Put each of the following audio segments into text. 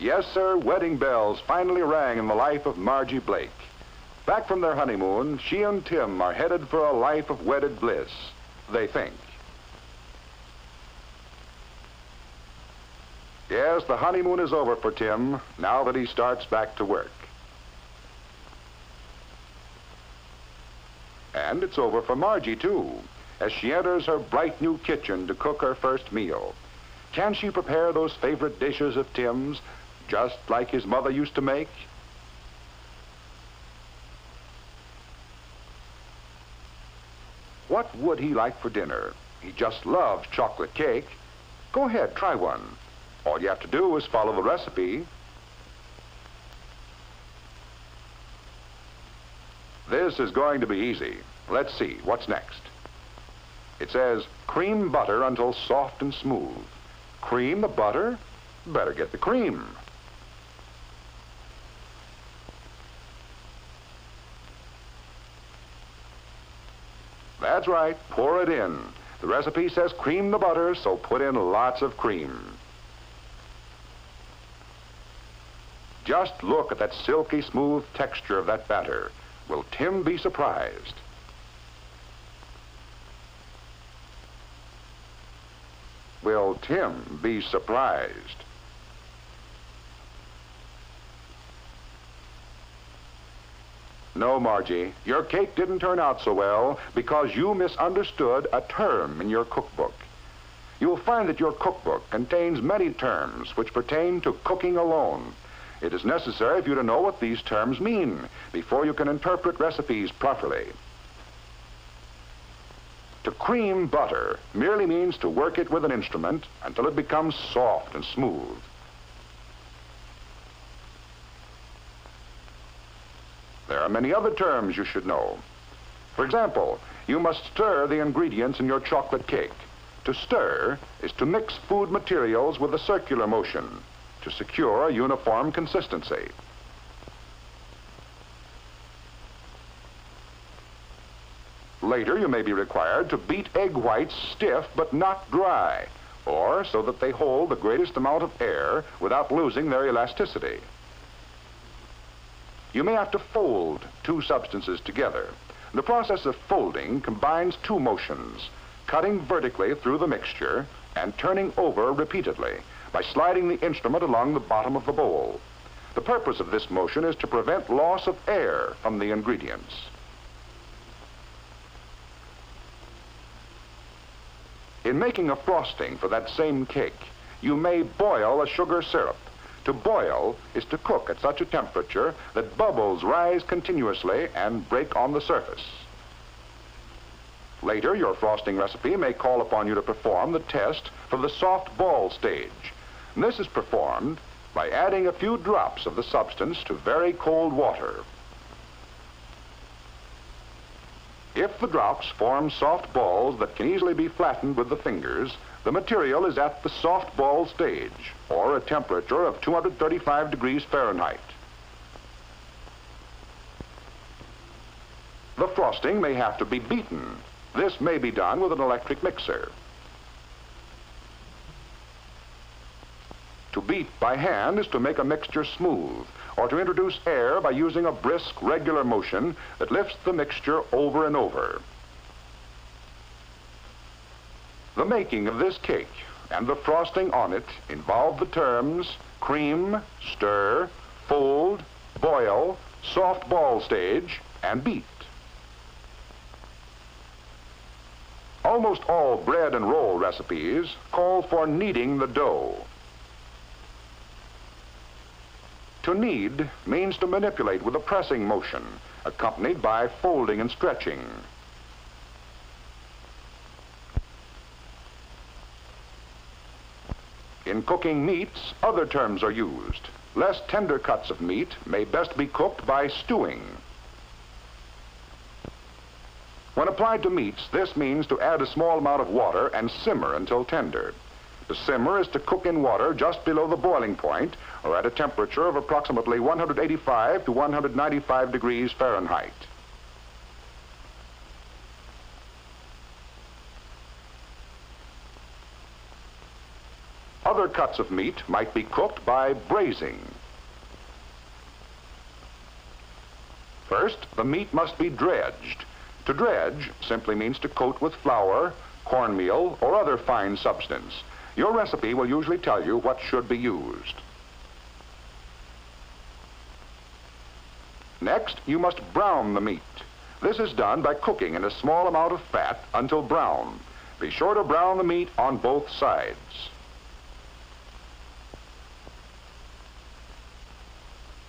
Yes, sir, wedding bells finally rang in the life of Margie Blake. Back from their honeymoon, she and Tim are headed for a life of wedded bliss, they think. Yes, the honeymoon is over for Tim now that he starts back to work. And it's over for Margie, too, as she enters her bright new kitchen to cook her first meal. Can she prepare those favorite dishes of Tim's, just like his mother used to make? What would he like for dinner? He just loves chocolate cake. Go ahead, try one. All you have to do is follow the recipe. This is going to be easy. Let's see, what's next? It says, cream butter until soft and smooth. Cream the butter? Better get the cream. That's right, pour it in. The recipe says cream the butter, so put in lots of cream. Just look at that silky smooth texture of that batter. Will Tim be surprised? Will Tim be surprised? No, Margie, your cake didn't turn out so well because you misunderstood a term in your cookbook. You'll find that your cookbook contains many terms which pertain to cooking alone. It is necessary for you to know what these terms mean before you can interpret recipes properly. To cream butter merely means to work it with an instrument until it becomes soft and smooth. There are many other terms you should know. For example, you must stir the ingredients in your chocolate cake. To stir is to mix food materials with a circular motion to secure a uniform consistency. Later, you may be required to beat egg whites stiff but not dry, or so that they hold the greatest amount of air without losing their elasticity. You may have to fold two substances together. The process of folding combines two motions, cutting vertically through the mixture and turning over repeatedly by sliding the instrument along the bottom of the bowl. The purpose of this motion is to prevent loss of air from the ingredients. In making a frosting for that same cake, you may boil a sugar syrup. To boil is to cook at such a temperature that bubbles rise continuously and break on the surface. Later, your frosting recipe may call upon you to perform the test for the soft ball stage. And this is performed by adding a few drops of the substance to very cold water. If the drops form soft balls that can easily be flattened with the fingers, the material is at the soft ball stage, or a temperature of 235 degrees Fahrenheit. The frosting may have to be beaten. This may be done with an electric mixer. To beat by hand is to make a mixture smooth, or to introduce air by using a brisk, regular motion that lifts the mixture over and over. The making of this cake and the frosting on it involve the terms cream, stir, fold, boil, soft ball stage, and beat. Almost all bread and roll recipes call for kneading the dough. To knead means to manipulate with a pressing motion, accompanied by folding and stretching. In cooking meats, other terms are used. Less tender cuts of meat may best be cooked by stewing. When applied to meats, this means to add a small amount of water and simmer until tender. To simmer is to cook in water just below the boiling point, or at a temperature of approximately 185 to 195 degrees Fahrenheit. Other cuts of meat might be cooked by braising. First, the meat must be dredged. To dredge simply means to coat with flour, cornmeal, or other fine substance. Your recipe will usually tell you what should be used. Next, you must brown the meat. This is done by cooking in a small amount of fat until brown. Be sure to brown the meat on both sides.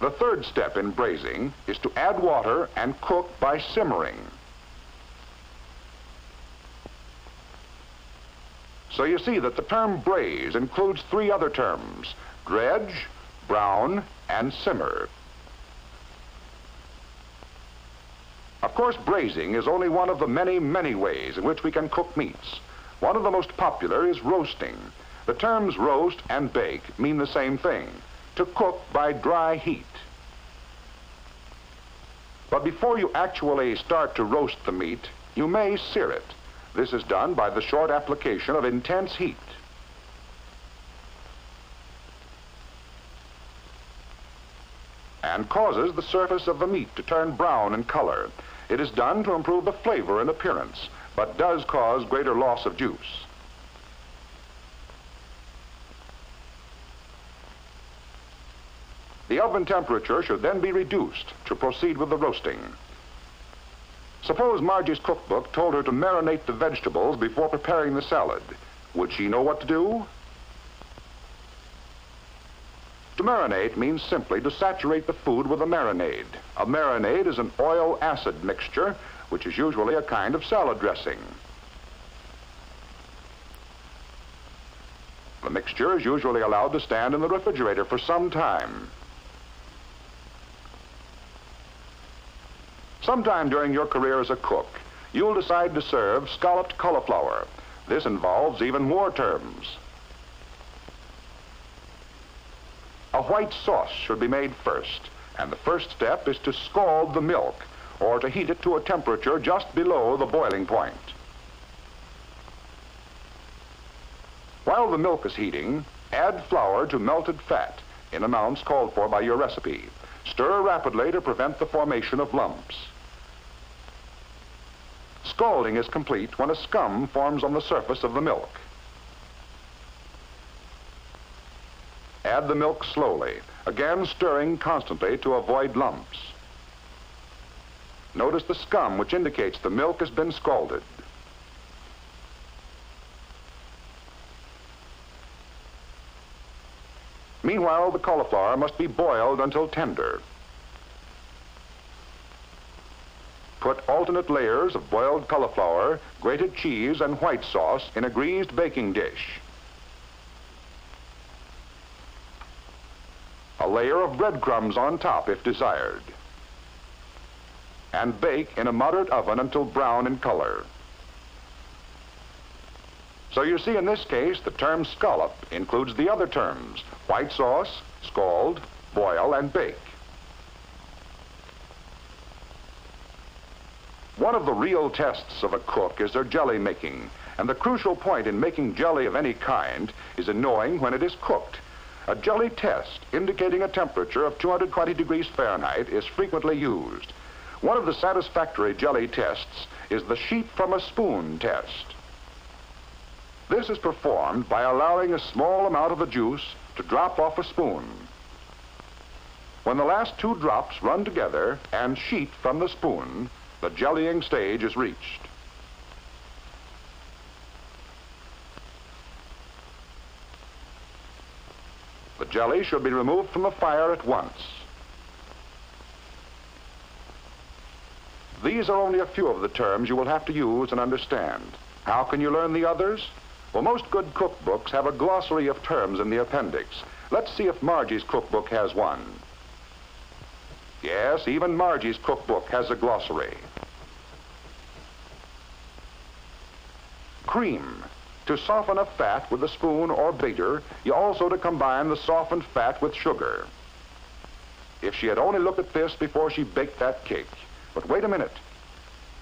The third step in braising is to add water and cook by simmering. So you see that the term braise includes three other terms: dredge, brown, and simmer. Of course, braising is only one of the many, many ways in which we can cook meats. One of the most popular is roasting. The terms roast and bake mean the same thing: to cook by dry heat. But before you actually start to roast the meat, you may sear it. This is done by the short application of intense heat. And causes the surface of the meat to turn brown in color. It is done to improve the flavor and appearance, but does cause greater loss of juice. The oven temperature should then be reduced to proceed with the roasting. Suppose Margie's cookbook told her to marinate the vegetables before preparing the salad. Would she know what to do? To marinate means simply to saturate the food with a marinade. A marinade is an oil-acid mixture, which is usually a kind of salad dressing. The mixture is usually allowed to stand in the refrigerator for some time. Sometime during your career as a cook, you'll decide to serve scalloped cauliflower. This involves even more terms. A white sauce should be made first, and the first step is to scald the milk, or to heat it to a temperature just below the boiling point. While the milk is heating, add flour to melted fat in amounts called for by your recipe. Stir rapidly to prevent the formation of lumps. Scalding is complete when a scum forms on the surface of the milk. Add the milk slowly, again stirring constantly to avoid lumps. Notice the scum, which indicates the milk has been scalded. Meanwhile, the cauliflower must be boiled until tender. Put alternate layers of boiled cauliflower, grated cheese, and white sauce in a greased baking dish. A layer of breadcrumbs on top if desired. And bake in a moderate oven until brown in color. So you see, in this case, the term scallop includes the other terms: white sauce, scald, boil, and bake. One of the real tests of a cook is their jelly making, and the crucial point in making jelly of any kind is in knowing when it is cooked. A jelly test indicating a temperature of 220 degrees Fahrenheit is frequently used. One of the satisfactory jelly tests is the sheep from a spoon test. This is performed by allowing a small amount of the juice to drop off a spoon. When the last two drops run together and sheet from the spoon, the jellying stage is reached. The jelly should be removed from the fire at once. These are only a few of the terms you will have to use and understand. How can you learn the others? Well, most good cookbooks have a glossary of terms in the appendix. Let's see if Margie's cookbook has one. Yes, even Margie's cookbook has a glossary. Cream. To soften a fat with a spoon or beater, you also to combine the softened fat with sugar. If she had only looked at this before she baked that cake. But wait a minute.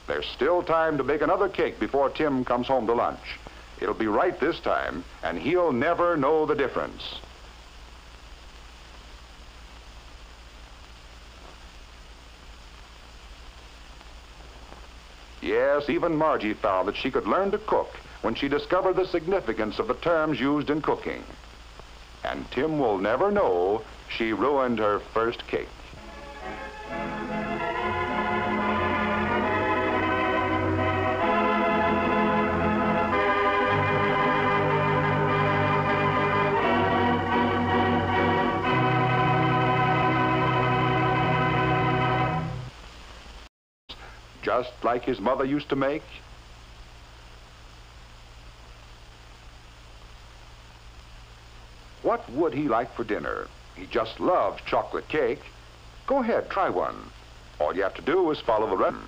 There's still time to bake another cake before Tim comes home to lunch. It'll be right this time, and he'll never know the difference. Yes, even Margie found that she could learn to cook when she discovered the significance of the terms used in cooking. And Tim will never know she ruined her first cake. Just like his mother used to make. What would he like for dinner? He just loves chocolate cake. Go ahead, try one. All you have to do is follow the recipe.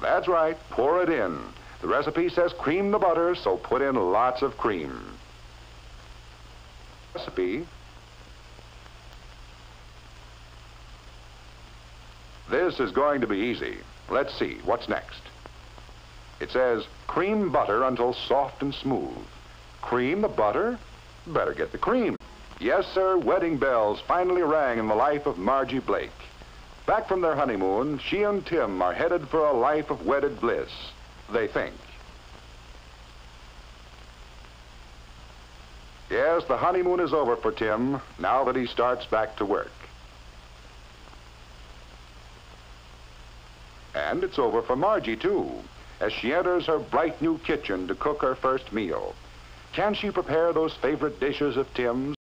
That's right, pour it in. The recipe says cream the butter, so put in lots of cream. Recipe. This is going to be easy. Let's see, what's next? It says, cream butter until soft and smooth. Cream the butter? Better get the cream. Yes, sir, wedding bells finally rang in the life of Margie Blake. Back from their honeymoon, she and Tim are headed for a life of wedded bliss, they think. Yes, the honeymoon is over for Tim, now that he starts back to work. And it's over for Margie, too, as she enters her bright new kitchen to cook her first meal. Can she prepare those favorite dishes of Tim's?